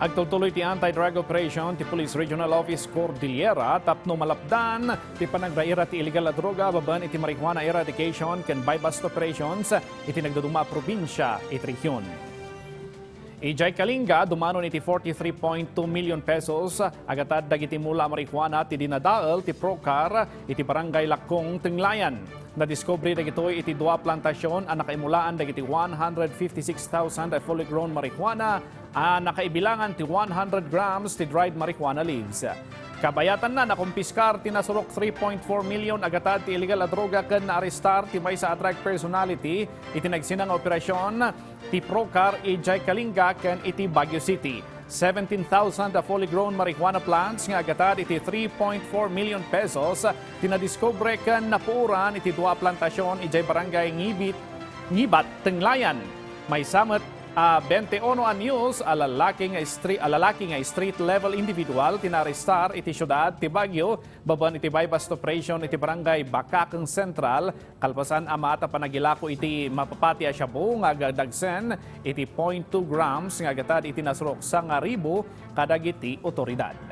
Agtutuloy ti anti-drug operation ti Police Regional Office Cordillera tapno malapdan ti panagraira ti illegal na droga baban iti marijuana eradication ken buy-bust operations iti nagduduma probinsya iti region. Idiay Kalinga dumanon iti 43.2 million pesos agatad dagiti mula marijuana ti dinadael ti PROCAR iti barangay Lakong Tinglayan. Nadiscovery dagitoy iti dua plantasyon ang nakaimulaan dagiti 156,000 fully grown marijuana nakaibilangan ti 100 grams ti dried marijuana leaves. Kabayatan na nakumpiskar tinasurok 3.4 million agatad ti illegal na droga ken naarestar ti maysa a drug personality iti nagsinang operasyon ti PROCAR Idiay Kalinga ken iti Baguio City. 17,000 fully grown marijuana plants nga agatad iti 3.4 million pesos tinadiscover ken napuuran iti dua plantasyon ijay barangay Ngibat, Tenglayan. May samet 21 anyos alalaki nga street level individual tinarestar iti syudad ti Baguio baban iti buy-bust operation iti barangay Bakakeng Central kalpasan amata panagilako iti mapapati a shabu nga dagsen iti 0.2 grams nga agatad iti nasurok sa nga ribo kadagiti otoridad.